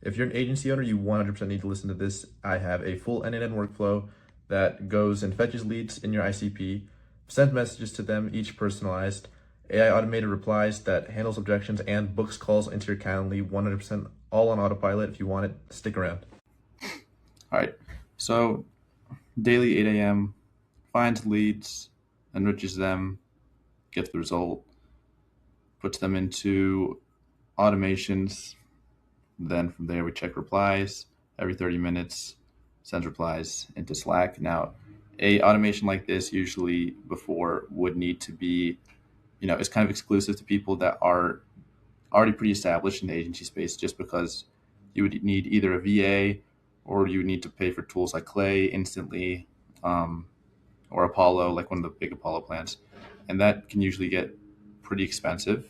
If you're an agency owner, you 100% need to listen to this. I have a full n8n workflow that goes and fetches leads in your ICP, sends messages to them, each personalized, AI automated replies that handles objections and books calls into your Calendly, 100% all on autopilot. If you want it, stick around. All right, so daily 8 a.m. finds leads, enriches them, gets the result, puts them into automations. Then from there, we check replies every 30 minutes, sends replies into Slack. Now, a automation like this usually before would need to be, it's kind of exclusive to people that are already pretty established in the agency space, just because you would need either a VA or you would need to pay for tools like Clay instantly, or Apollo, like one of the big Apollo plans. And that can usually get pretty expensive.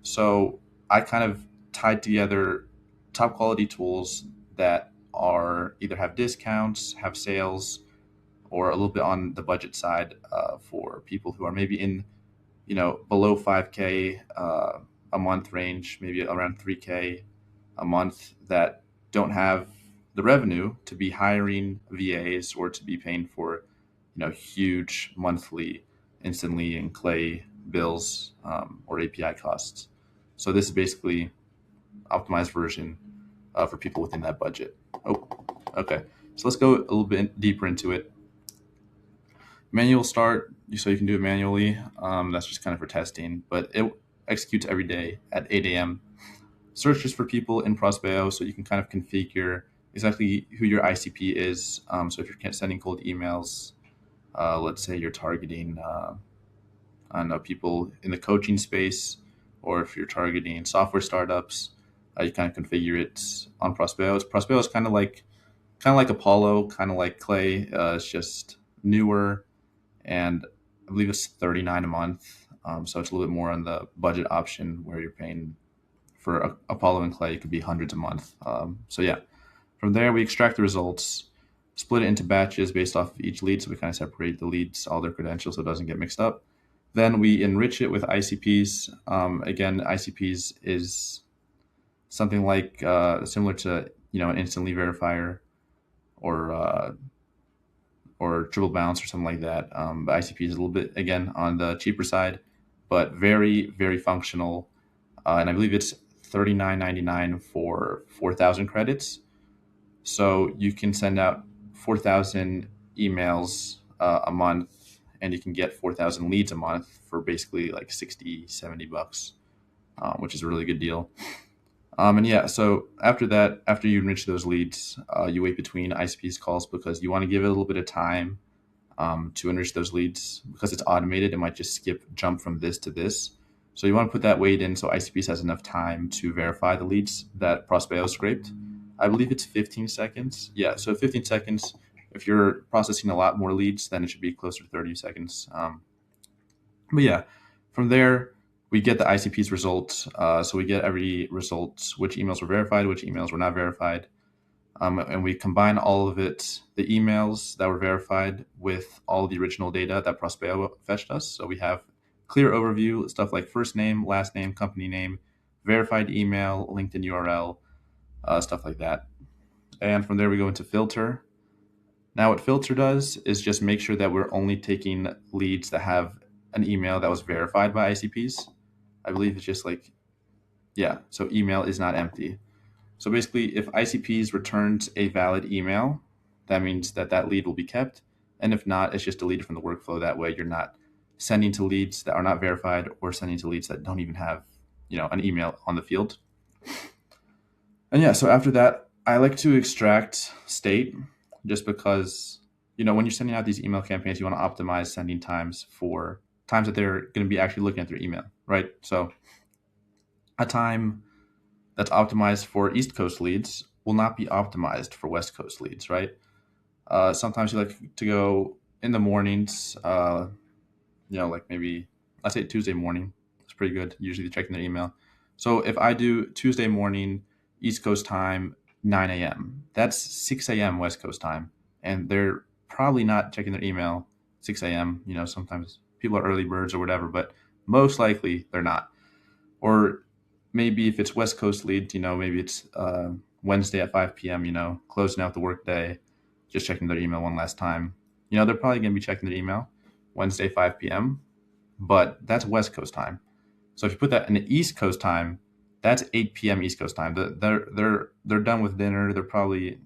So I kind of tied together top quality tools that are either have discounts, have sales, or a little bit on the budget side for people who are maybe in, below 5K a month range, maybe around 3K a month, that don't have the revenue to be hiring VAs or to be paying for, huge monthly instantly in Clay bills or API costs. So this is basically optimized version for people within that budget. Oh, okay. So let's go a little bit deeper into it. Manual start, so you can do it manually. That's just kind of for testing, but it executes every day at 8 a.m. Searches for people in Prospeo, so you can kind of configure exactly who your ICP is. So if you're sending cold emails, let's say you're targeting, I don't know, people in the coaching space, or if you're targeting software startups, you kind of configure it on Prospeo. Prospeo is kind of like Apollo, kind of like Clay. It's just newer, and I believe it's $39 a month. So it's a little bit more on the budget option, where you're paying for Apollo and Clay. It could be hundreds a month. So yeah, from there we extract the results, split it into batches based off of each lead. So we kind of separate the leads, all their credentials, so it doesn't get mixed up. Then we enrich it with ICPs. Again, ICPs is something like similar to an instantly verifier or triple bounce or something like that. But ICP is a little bit, again, on the cheaper side, but very, very functional. And I believe it's $39.99 for 4,000 credits. So you can send out 4,000 emails a month, and you can get 4,000 leads a month for basically like 60, $70, which is a really good deal. And yeah, so after that, after you enrich those leads, you wait between ICP's calls, because you want to give it a little bit of time to enrich those leads. Because it's automated, it might just jump from this to this. So you want to put that wait in so ICPs has enough time to verify the leads that Prospeo scraped. I believe it's 15 seconds. Yeah, so 15 seconds. If you're processing a lot more leads, then it should be closer to 30 seconds. But yeah, from there, we get the ICP's results. So we get every result, which emails were verified, which emails were not verified. And we combine all of it, the emails that were verified, with all the original data that Prospeo fetched us. So we have clear overview, stuff like first name, last name, company name, verified email, LinkedIn URL, stuff like that. And from there, we go into filter. Now, what filter does is just make sure that we're only taking leads that have an email that was verified by ICPs. I believe it's just like, yeah, so email is not empty. So basically, if ICPs returns a valid email, that means that lead will be kept. And if not, it's just deleted from the workflow. That way you're not sending to leads that are not verified, or sending to leads that don't even have, an email on the field. And yeah, so after that, I like to extract state, just because, when you're sending out these email campaigns, you want to optimize sending times for times that they're going to be actually looking at their email, right? So a time that's optimized for East Coast leads will not be optimized for West Coast leads, right? Sometimes you like to go in the mornings, like maybe, let's say Tuesday morning. It's pretty good, usually checking their email. So if I do Tuesday morning, East Coast time, 9 a.m., that's 6 a.m. West Coast time. And they're probably not checking their email 6 a.m. Sometimes people are early birds or whatever, but most likely they're not. Or maybe if it's West Coast lead, maybe it's Wednesday at 5 p.m., closing out the workday, just checking their email one last time. They're probably going to be checking their email Wednesday, 5 p.m., but that's West Coast time. So if you put that in the East Coast time, that's 8 p.m. East Coast time. They're done with dinner. They're probably,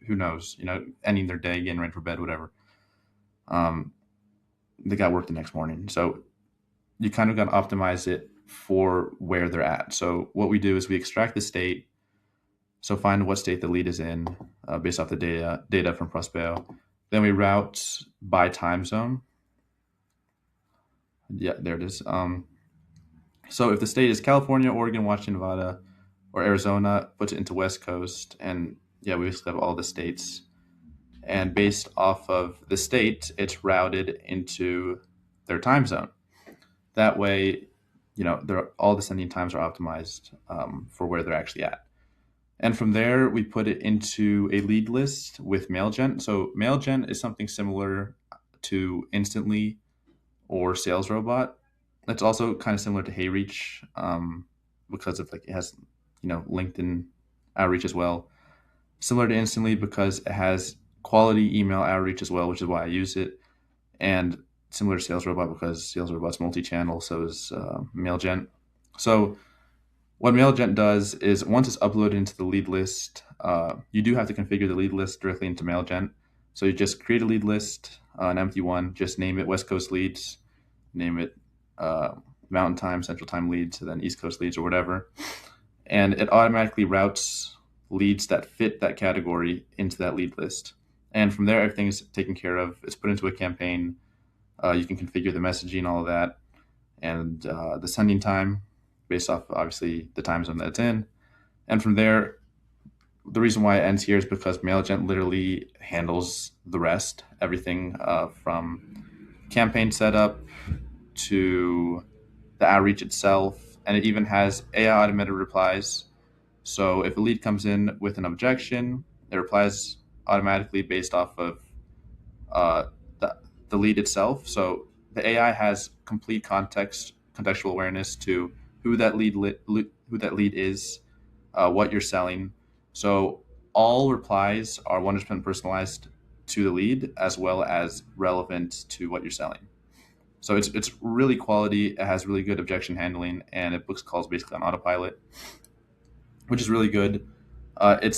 who knows, ending their day, getting ready for bed, whatever. They got work the next morning. So you kind of got to optimize it for where they're at. So what we do is we extract the state. So find what state the lead is in based off the data from Prospero. Then we route by time zone. Yeah, there it is. So if the state is California, Oregon, Washington, Nevada, or Arizona, puts it into West Coast. And yeah, we basically have all the states. And based off of the state, it's routed into their time zone. That way, all the sending times are optimized for where they're actually at. And from there, we put it into a lead list with MailGen. So MailGen is something similar to Instantly or Sales Robot. It's also kind of similar to HeyReach because of it has, LinkedIn outreach as well. Similar to Instantly because it has quality email outreach as well, which is why I use it. And similar to Sales Robot because Sales Robot's multi-channel, so is MailGen. So what MailGen does is once it's uploaded into the lead list, you do have to configure the lead list directly into MailGen. So you just create a lead list, an empty one, just name it West Coast leads, name it Mountain Time, Central Time leads, and then East Coast leads or whatever. And it automatically routes leads that fit that category into that lead list. And from there, everything is taken care of. It's put into a campaign. You can configure the messaging, all of that, and the sending time based off, obviously, the time zone that it's in. And from there, the reason why it ends here is because MailGen literally handles the rest, everything from campaign setup to the outreach itself. And it even has AI automated replies. So if a lead comes in with an objection, it replies automatically based off of the lead itself. So the AI has complete contextual awareness to who that lead is, what you're selling. So all replies are 100% personalized to the lead as well as relevant to what you're selling. So it's really quality. It has really good objection handling, and it books calls basically on autopilot, which is really good. And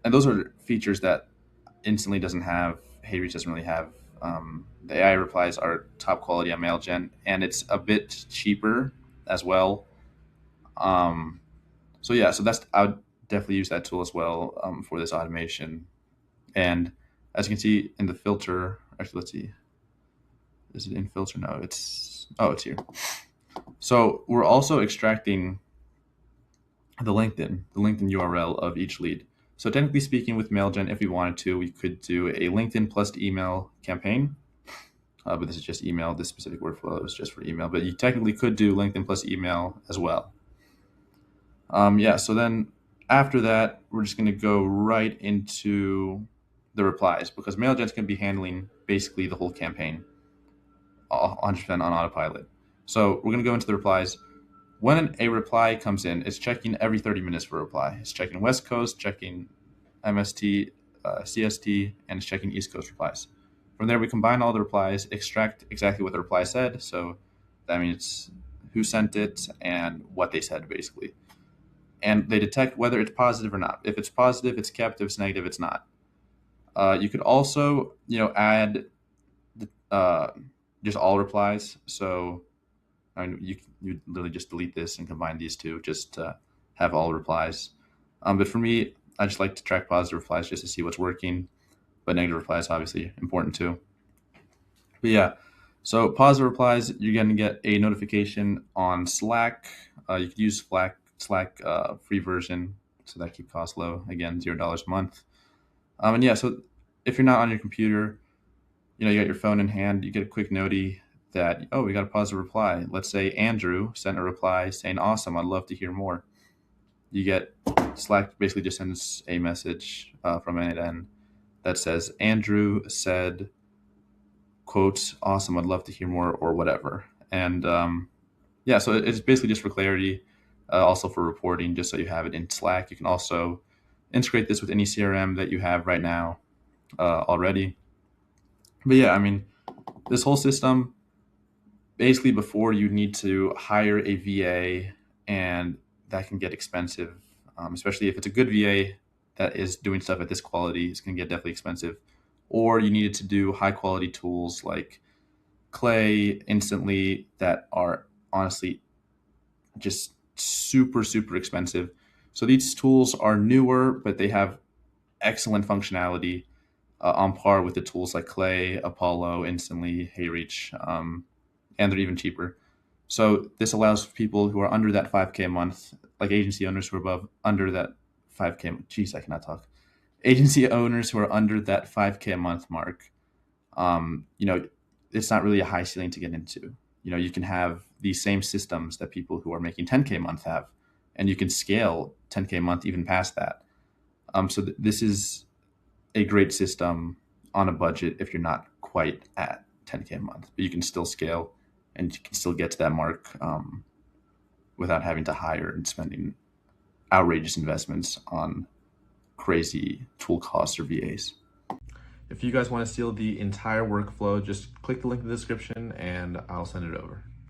those are features that Instantly doesn't have. HeyReach doesn't really have. The AI replies are top quality on MailGen, and it's a bit cheaper as well. So I would definitely use that tool as well for this automation. And as you can see in the filter, actually, let's see. Is it in filter? No, it's here. So we're also extracting the LinkedIn URL of each lead. So technically speaking, with MailGen, if we wanted to, we could do a LinkedIn plus email campaign. But this is just email. This specific workflow is just for email. But you technically could do LinkedIn plus email as well. So then after that, we're just going to go right into the replies because MailGen's going to be handling basically the whole campaign 100% on autopilot. So we're going to go into the replies. When a reply comes in, it's checking every 30 minutes for a reply. It's checking West Coast, checking MST, CST, and it's checking East Coast replies. From there, we combine all the replies, extract exactly what the reply said. So that means who sent it and what they said, basically. And they detect whether it's positive or not. If it's positive, it's kept. If it's negative, it's not. You could also, add just all replies. So you literally just delete this and combine these two just to have all replies. But for me, I just like to track positive replies just to see what's working. But negative replies obviously important too. But yeah, so positive replies, you're going to get a notification on Slack. You could use Slack free version, so that keep costs low. Again, $0 a month. So if you're not on your computer, you got your phone in hand, you get a quick noti that, we got a positive reply. Let's say Andrew sent a reply saying, awesome, I'd love to hear more. You get Slack basically just sends a message from n8n that says, Andrew said, quote, awesome, I'd love to hear more, or whatever. And so it's basically just for clarity. also for reporting, just so you have it in Slack. You can also integrate this with any CRM that you have right now already. But yeah, I mean, this whole system, basically before you need to hire a VA, and that can get expensive, especially if it's a good VA that is doing stuff at this quality. It's going to get definitely expensive. Or you needed to do high quality tools like Clay instantly that are honestly just super, super expensive. So these tools are newer, but they have excellent functionality on par with the tools like Clay, Apollo, Instantly, HeyReach, and they're even cheaper. So this allows people who are under that 5K a month, like agency owners who are above under that 5K. Geez, I cannot talk. Agency owners who are under that 5K a month mark. You know, it's not really a high ceiling to get into. You know, you can have these same systems that people who are making 10K a month have, and you can scale 10K a month even past that. So this is a great system on a budget if you're not quite at 10K a month, but you can still scale and you can still get to that mark without having to hire and spending outrageous investments on crazy tool costs or VAs. If you guys want to steal the entire workflow, just click the link in the description and I'll send it over.